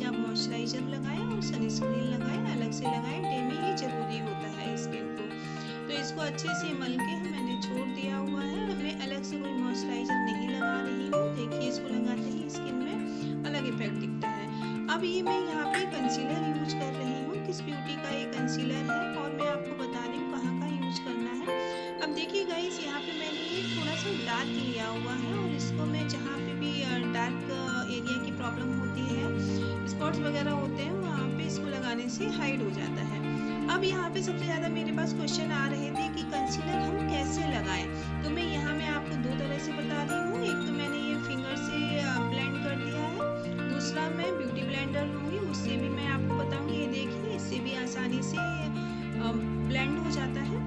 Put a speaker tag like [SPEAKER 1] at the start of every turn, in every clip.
[SPEAKER 1] चीज़ आप मॉइस्चराइजर लगाएं और सनस्क्रीन लगाएं, अलग से लगाएं, डे में ये ज़रूरी होता है स्किन को। तो इसको अच्छे से मल के मैंने छोड़ दिया हुआ है। मैं अलग से कोई मॉइस्चराइजर नहीं लगा रही हूँ। देखिए इसको लगाते ही स्किन में अलग इफेक्ट दिखता है। अब ये मैं यहाँ पे कंसीलर यूज कर रही हूँ, किस ब्यूटी का ये कंसीलर है और मैं आपको बता रही हूँ कहाँ का यूज करना है। अब देखिए गाइस, यहाँ पे मैंने ये थोड़ा सा डार्क लिया हुआ है और इसको मैं जहाँ पे भी डार्क एरिया की प्रॉब्लम होती है, स्पॉट्स वगैरह होते हैं, वहाँ पे इसको लगाने से हाइड हो जाता है। अब यहाँ पे सबसे ज़्यादा मेरे पास क्वेश्चन आ रहे थे कि कंसीलर हम कैसे लगाएं। तो मैं आपको दो तरह से बता रही हूँ। एक तो मैंने ये फिंगर से ब्लेंड कर दिया है, दूसरा मैं ब्यूटी ब्लेंडर लूँगी, उससे भी मैं आपको बताऊँगी। ये देखिए इससे भी आसानी से ब्लेंड हो जाता है।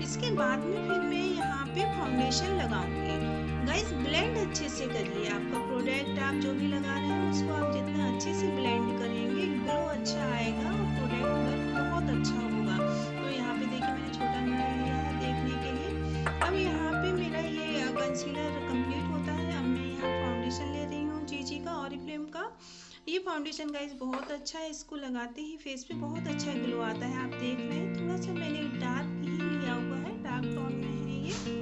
[SPEAKER 1] इसके बाद में फिर मैं यहाँ पे फाउंडेशन लगाऊंगी। गाइस ब्लेंड अच्छे से करिए, आपका प्रोडक्ट आप जो भी लगा रहे हैं उसको आप जितना अच्छे से ब्लेंड करेंगे ग्लो अच्छा आएगा और प्रोडक्ट बहुत अच्छा होगा। तो यहाँ पे देखिए मैंने छोटा मिरर लिया है देखने के लिए। अब यहाँ पे मेरा ये कंसीलर कंप्लीट होता है। अब मैं यहाँ फाउंडेशन ले रही हूँ जीजी का, ऑरिफ्लेम का। ये फाउंडेशन गाइस बहुत अच्छा है, इसको लगाते ही फेस पे बहुत अच्छा ग्लो आता है। आप देख रहे हैं थोड़ा सा मैंने डार्क ही लिया हुआ है, डार्क टोन में है ये।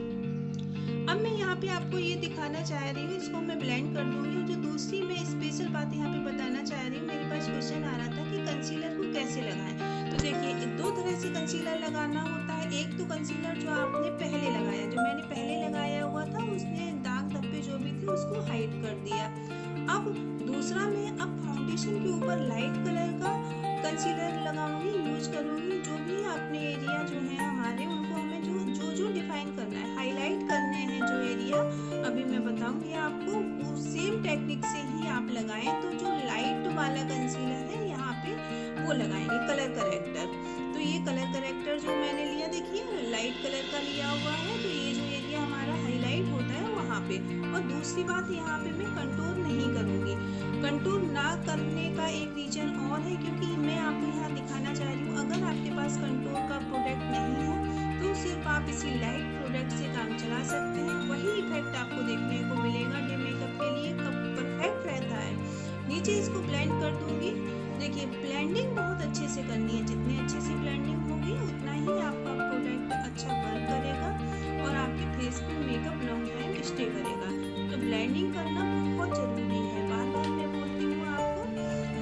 [SPEAKER 1] अब मैं यहाँ पे आपको ये दिखाना चाह रही हूँ, इसको मैं ब्लेंड कर दूंगी। जो दूसरी मैं स्पेशल बात यहाँ पे बताना चाह रही हूँ, मेरे पास क्वेश्चन आ रहा था कि कंसीलर को कैसे लगाएं। तो देखिए दो तरह से कंसीलर लगाना होता है। एक तो कंसीलर जो आपने पहले लगाया, जो मैंने पहले लगाया हुआ था, उसने दाग धब्बे जो भी थे उसको हाइड कर दिया। अब दूसरा मैं अब फाउंडेशन के ऊपर लाइट कलर का कंसीलर लगाऊंगी, यूज करूंगी। जो भी अपने एरिया जो है हमारे, उनको हमें जो डिफाइन करना है, हाईलाइट करने हैं जो एरिया, अभी मैं बताऊंगी आपको, वो सेम टेक्निक से ही आप लगाएं। तो जो लाइट वाला कंसीलर है यहाँ पे वो लगाएंगे, कलर करेक्टर। तो ये कलर करेक्टर जो मैंने लिया, देखिए लाइट कलर का लिया हुआ है। तो ये जो एरिया हमारा हाईलाइट होता है वहाँ पे। और दूसरी बात, यहाँ पे मैं कंटूर नहीं करूँगी। कंटूर ना करने का एक रीजन और है, क्योंकि मैं आपको यहाँ दिखाना चाह रही हूँ, अगर आपके पास कंटूर का प्रोडक्ट नहीं है तो सिर्फ आप इसी लाइट प्रोडक्ट से काम चला सकते हैं। वही इफेक्ट आपको देखने को मिलेगा। डे मेकअप के लिए परफेक्ट रहता है। नीचे इसको ब्लेंड कर दूंगी। देखिए ब्लेंडिंग बहुत अच्छे से करनी है, जितने अच्छे से ब्लेंडिंग होगी उतना ही आपका प्रोडक्ट अच्छा वर्क करेगा और आपके फेस पे मेकअप लॉन्ग टाइम स्टे करेगा। तो ब्लेंडिंग करना बहुत जरूरी है, बार बार मैं बोलती हूँ आपको।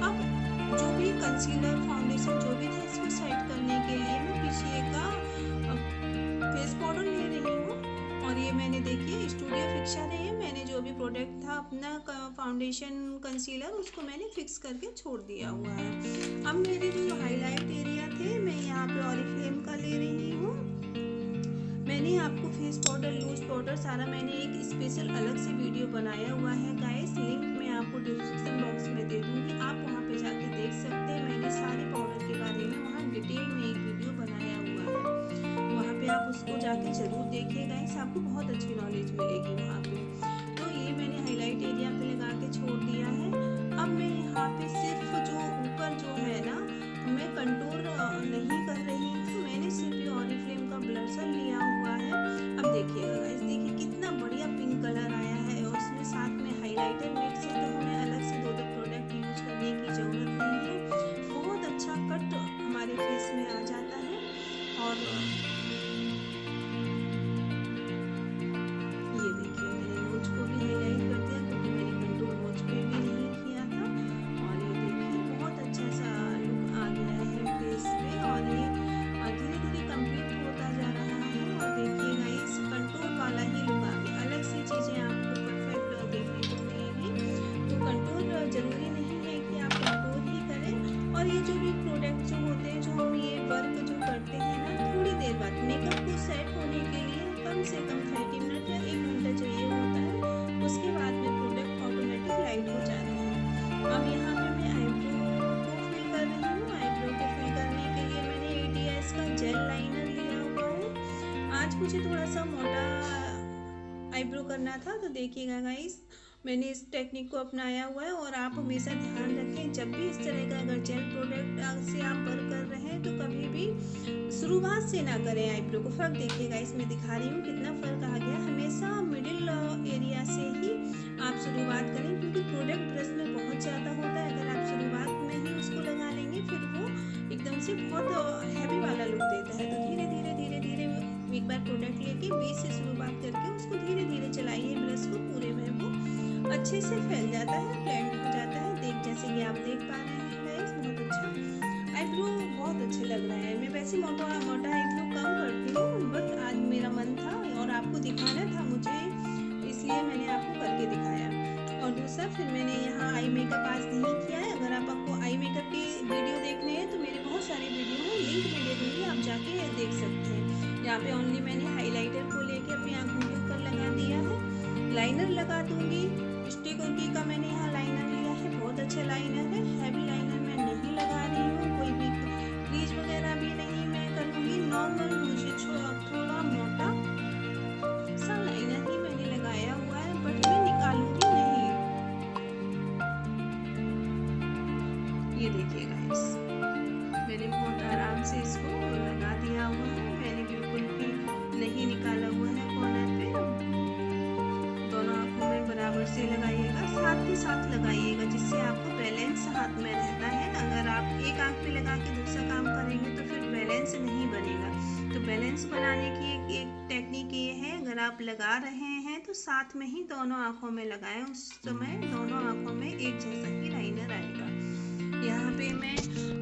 [SPEAKER 1] अब जो भी कंसीलर फाउंडेशन जो भी था, इसको सेट करने के लिए मैं पीछे का फेस पाउडर ले रही हूँ। और ये मैंने देखिए स्टूडियो फिक्सर है, ये मैंने जो भी प्रोडक्ट था अपना फाउंडेशन कंसीलर, उसको मैंने फिक्स करके छोड़ दिया हुआ है। अब मेरे जो हाईलाइट एरिया थे, मैं यहाँ पे ऑरिफ्लेम का ले रही हूँ। मैंने आपको फेस पाउडर, लूज पाउडर सारा मैंने एक स्पेशल अलग से वीडियो बनाया हुआ है गाइस, लिंक मैं आपको डिस्क्रिप्शन बॉक्स में दे दूंगी, आप वहाँ पे जाके देख सकते हैं। मैंने सारे पाउडर के बारे में वहाँ डिटेल में एक वीडियो बनाया हुआ है, वहाँ पे आप उसको जाके जरूर देखिए गाइस, आपको बहुत अच्छी नॉलेज मिलेगी वहाँ पे। तो ये मैंने हाईलाइट एरिया पे लगा के छोड़ दिया है। अब मैं यहाँ पे सिर्फ जो ऊपर जो है ना, मैं कंटूर नहीं कर रही हूँ, मैंने सिर्फ ये ऑरिफ्लेम का ब्लशर लिया हुआ है। अब देखिएगा गाइस, देखिए कितना बढ़िया पिंक कलर आया है और उसमें साथ में हाइलाइटर मिक्स है। तो हमें अलग से दो प्रोडक्ट यूज करने की जरूरत नहीं है, बहुत अच्छा कट हमारे फेस में आ जाता है। और ये देखिए मैंने नोज को भी हाईलाइट कर दिया, क्योंकि मैंने कंटूर नोज पे भी नहीं किया था। और ये देखिए बहुत अच्छा सा लुक आ गया है फेस पे, और ये धीरे धीरे कंप्लीट होता जा रहा है। और देखिए गाइस, कंटूर वाला ही लुक आ गया, अलग से चीज़ें आपको परफेक्ट देखने को मिलेगी। तो कंटूर जरूरी नहीं है कि आप कंटूर ही करें। और ये जो भी प्रोडक्ट जो होते हैं, जो हम ये वर्क जो करते हैं ना, थोड़ी देर बाद मेकअप को सेट होने के लिए कम से कम 30 मिनट या 1 घंटा चाहिए होता है। उसके बाद में प्रोडक्ट ऑटोमेटिक लाइट हो जाते हैं। अब यहाँ पे मैं आईब्रो को फिल कर रही हूँ। आईब्रो को फिल करने के लिए मैंने ATS का जेल लाइनर लिया हुआ है। आज मुझे थोड़ा सा मोटा आईब्रो करना था, तो देखिएगा गाइस मैंने इस टेक्निक को अपनाया हुआ है। और आप हमेशा ध्यान रखें, जब भी इस तरह का अगर जेल प्रोडक्ट से आप वर्क कर रहे हैं, तो कभी भी शुरुआत से ना करें आईब्रो को। फर्क देखिएगा, इसमें दिखा रही हूँ कितना फर्क आ गया। हमेशा मिडिल एरिया से ही आप शुरुआत करें, क्योंकि प्रोडक्ट ब्रश में बहुत ज़्यादा होता है। अगर आप शुरुआत अच्छे से फैल जाता है, ब्लेंड हो जाता है। जैसे कि आप देख पा रहे हैं गाइस, बहुत अच्छा आईब्रो बहुत अच्छे लग रहे हैं। मैं वैसे मोटा आईब्रो कम करती हूँ, बट आज मेरा मन था और आपको दिखाना था मुझे, इसलिए मैंने आपको करके दिखाया। और दूसरा, फिर मैंने यहाँ आई मेकअप आज नहीं किया है। अगर आपको आई मेकअप की वीडियो देखने हैं तो मेरे बहुत सारे वीडियो हैं, लिंक मैं दे दूँगी, आप जाके देख सकते हैं। यहाँ पे ओनली मैंने हाइलाइटर को लेके अपनी आँखों के ऊपर लगा दिया है। लाइनर लगा दूंगी, स्टिक का मैंने यहाँ लाइनर लिया है, बहुत अच्छा लाइनर है। हैवी लाइनर मैं नहीं लगा रही हूँ, कोई भी क्रीज वगैरह भी नहीं मैं करूँगी। नॉर्मल मुझे थोड़ा मोटा सा लाइनर ही मैंने लगाया हुआ है, बट मैं निकालूंगी नहीं। ये देखिए गाइस, मैंने बहुत आराम से इसको लगा दिया हुआ है, मैंने बिल्कुल भी नहीं निकाला हुआ है कॉर्नर पे। दोनों आंखों में बराबर से लगाइएगा, साथ ही साथ लगाइएगा, जिससे आपको बैलेंस हाथ में रहता है। अगर आप एक आंख पे लगा के दूसरा काम करेंगे तो फिर बैलेंस नहीं बनेगा। तो बैलेंस बनाने की एक टेक्निक ये है, अगर आप लगा रहे हैं तो साथ में ही दोनों आंखों में लगाएं, उस समय दोनों आंखों में एक जैसा ही लाइनर आएगा। यहाँ पे मैं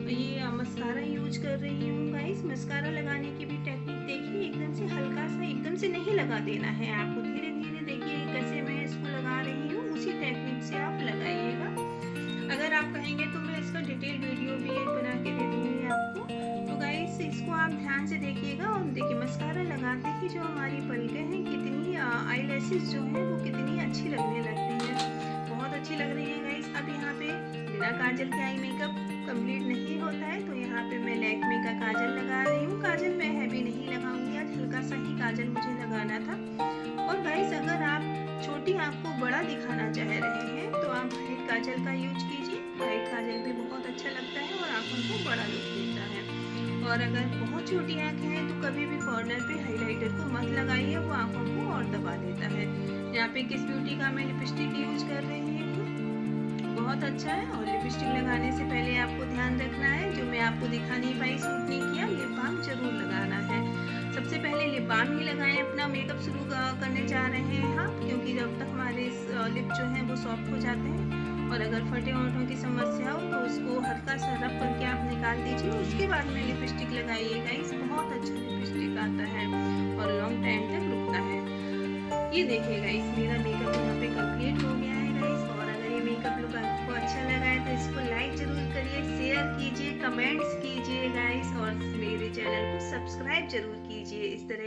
[SPEAKER 1] ये मस्कारा यूज कर रही हूँ गाइस। मस्कारा लगाने की भी टेक्निक देखिए, एकदम से हल्का सा, एकदम से नहीं लगा देना है आपको, धीरे धीरे देखिए कैसे मैं इसको लगा रही हूँ, उसी टेक्निक से आप लगाइएगा। अगर आप कहेंगे तो मैं इसका डिटेल वीडियो भी एक बना के दे दूँगी आपको। तो गाइस इसको आप ध्यान से देखिएगा। और देखिए मस्कारा लगाते ही जो हमारी पलकें हैं, कितनी आईलैशेस जो है वो कितनी अच्छी लगने लगती है, बहुत अच्छी लग रही है गाइस। अब यहाँ पे बिना काजल के आई मेकअप कंप्लीट नहीं होता है, तो यहाँ पे मैं लैक्मे का काजल लगा रही हूँ। काजल मैं हैवी नहीं लगाऊंगी आज, हल्का सा ही काजल मुझे लगाना था। और गाइस अगर आप छोटी आँख को बड़ा दिखाना चाह रहे हैं तो आप व्हाइट काजल का यूज कीजिए। व्हाइट काजल भी बहुत अच्छा लगता है और आँखों को बड़ा लुक देता है। और अगर बहुत छोटी आँखें हैं तो कभी भी कॉर्नर पे हाइलाइटर को मत लगाइए, वो आँखों को और दबा देता है। यहाँ पे किस ब्यूटी का मैं लिपस्टिक यूज कर रही हूँ, बहुत अच्छा है। और लिपस्टिक लगाने से पहले आपको ध्यान रखना है, जो मैं आपको दिखा नहीं पाई, सूट नहीं किया, लिप बाम जरूर लगाना है। सबसे पहले लिप बाम ही लगाएं अपना मेकअप शुरू करने जा रहे हैं आप, क्योंकि जब तक हमारे लिप जो है वो सॉफ्ट हो जाते हैं। और अगर फटे होंठों की समस्या हो तो उसको हल्का सा रब करके आप निकाल दीजिए, उसके बाद में लिपस्टिक लगाइएगा। इस बहुत अच्छा लिपस्टिक आता है और लॉन्ग टाइम तक रुकता है। ये देखिएगा, इस मेरा मेकअप यहाँ पे कंप्लीट हो गया है गाइस। और अगर ये मेकअप लुक आपको अच्छा लगा है तो इसको लाइक जरूर करिए, शेयर कीजिए, कमेंट्स कीजिए गाइस, और मेरे चैनल को सब्सक्राइब जरूर कीजिए। इस तरह